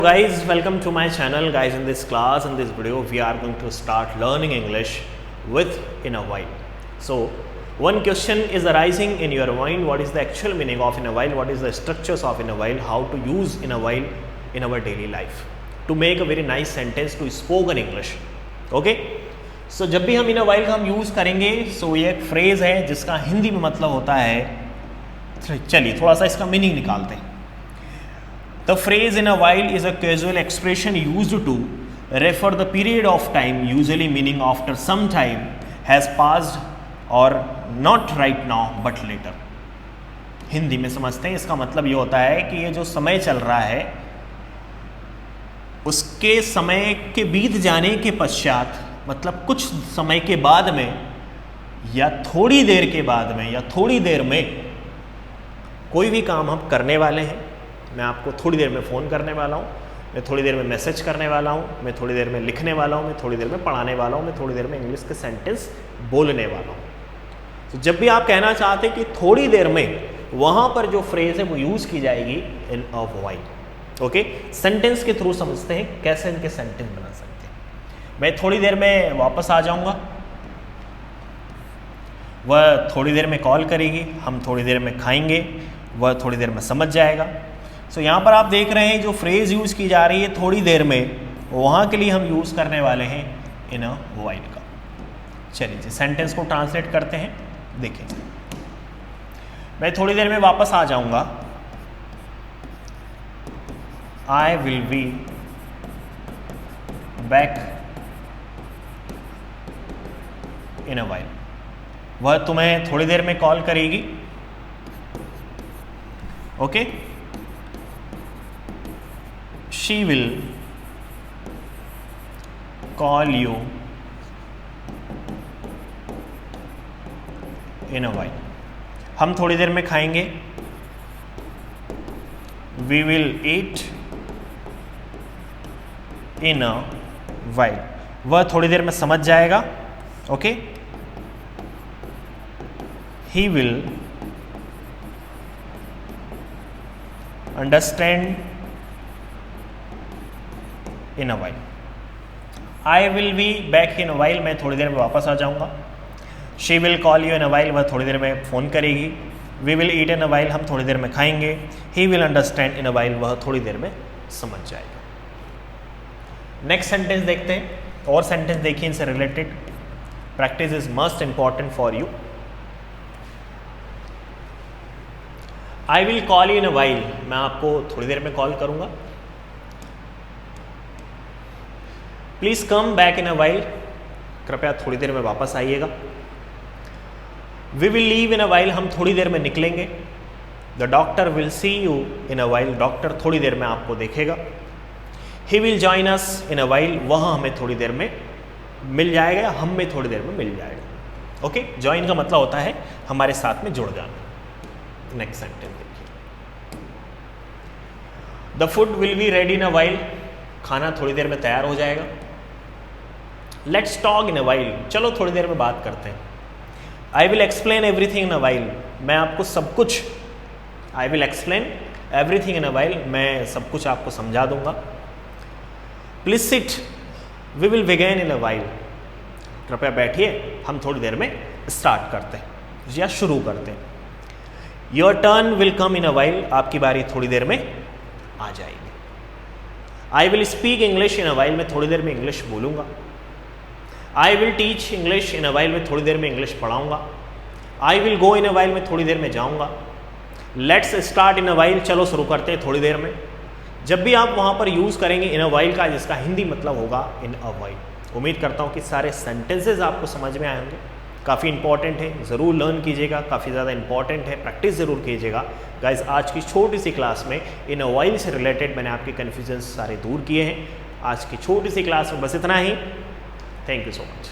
Guys, welcome to my channel. Guys, in this class, in this video, we are going to start learning English with in a while. So one question is arising in your mind: what is the actual meaning of in a while? What is the structures of in a while? How to use in a while in our daily life to make a very nice sentence to spoken English. Okay, so जब भी हम इन a while का हम use करेंगे, सो ये एक phrase है जिसका हिंदी में मतलब होता है, चलिए थोड़ा सा इसका मीनिंग निकालते हैं. The phrase in a while is a casual expression used to refer the period of time, usually meaning after some time has passed or not right now but later. Hindi में समझते हैं, इसका मतलब ये होता है कि ये जो समय चल रहा है उसके समय के बीत जाने के पश्चात, मतलब कुछ समय के बाद में या थोड़ी देर के बाद में या थोड़ी देर में कोई भी काम हम करने वाले हैं. मैं आपको थोड़ी देर में फ़ोन करने वाला हूँ, मैं थोड़ी देर में मैसेज करने वाला हूँ, मैं थोड़ी देर में लिखने वाला हूँ, मैं थोड़ी देर में पढ़ाने वाला हूँ, मैं थोड़ी देर में इंग्लिश के सेंटेंस बोलने वाला हूँ. तो जब भी आप कहना चाहते हैं कि थोड़ी देर में, वहाँ पर जो फ्रेज़ है वो यूज़ की जाएगी इन अ व्हाइल. ओके, सेंटेंस के थ्रू समझते हैं कैसे इनके सेंटेंस बना सकते हैं. मैं थोड़ी देर में वापस आ जाऊँगा, वह थोड़ी देर में कॉल करेगी, हम थोड़ी देर में खाएंगे, वह थोड़ी देर में समझ जाएगा. सो यहाँ पर आप देख रहे हैं जो फ्रेज़ यूज़ की जा रही है थोड़ी देर में, वहाँ के लिए हम यूज़ करने वाले हैं इन अ व्हाइल का. चलिए सेंटेंस को ट्रांसलेट करते हैं. देखें, मैं थोड़ी देर में वापस आ जाऊँगा. आई will be back in a while. वह तुम्हें थोड़ी देर में कॉल करेगी. Okay, she will call you in a while. हम थोड़ी देर में खाएंगे. we will eat in a while. वह थोड़ी देर में समझ जाएगा. Okay, he will understand in a while. I will be back in a while, मैं थोड़ी देर में वापस आ जाऊँगा. She will call you in a while, वह थोड़ी देर में फ़ोन करेगी. We will eat in a while, हम थोड़ी देर में खाएंगे. He will understand in a while, वह थोड़ी देर में समझ जाएगा. नेक्स्ट सेंटेंस देखते हैं. और सेंटेंस देखिए इनसे related. Practice is must important for you. I will call you in a while, मैं आपको थोड़ी देर में कॉल करूँगा. Please come back in a while, कृपया थोड़ी देर में वापस आइएगा. We will leave in a while, हम थोड़ी देर में निकलेंगे. The doctor will see you in a while, doctor थोड़ी देर में आपको देखेगा. He will join us in a while, वह हमें थोड़ी देर में मिल जाएगा, हम में थोड़ी देर में मिल जाएगा. ओके, जॉइन का मतलब होता है हमारे साथ में जुड़ जाना. नेक्स्ट सेंटेंस देखिए. The food will be ready in a while, खाना थोड़ी देर में तैयार हो जाएगा. Let's talk in a while, चलो थोड़ी देर में बात करते हैं. I will explain everything in a while, मैं आपको सब कुछ, I will explain everything in a while, मैं सब कुछ आपको समझा दूंगा. Please sit, we will begin in a while, कृपया बैठिए, हम थोड़ी देर में स्टार्ट करते हैं या शुरू करते हैं. Your turn will come in a while, आपकी बारी थोड़ी देर में आ जाएगी. I will speak English in a while, मैं थोड़ी देर में इंग्लिश बोलूँगा. I will teach English in a while, मैं थोड़ी देर में इंग्लिश पढ़ाऊँगा. I will go in a while, मैं थोड़ी देर में जाऊँगा. Let's start in a while, चलो शुरू करते हैं थोड़ी देर में. जब भी आप वहाँ पर यूज़ करेंगे इन अ वाइल का, जिसका हिंदी मतलब होगा इन अ वाइल. उम्मीद करता हूँ कि सारे सेंटेंसेस आपको समझ में आए होंगे. काफ़ी इंपॉर्टेंट है, ज़रूर लर्न कीजिएगा, काफ़ी ज़्यादा इंपॉर्टेंट है, प्रैक्टिस ज़रूर कीजिएगा. गाइस, आज की छोटी सी क्लास में इन अ वाइल से रिलेटेड मैंने आपके कन्फ्यूजन सारे दूर किए हैं. आज की छोटी सी क्लास में बस इतना ही. Thank you so much.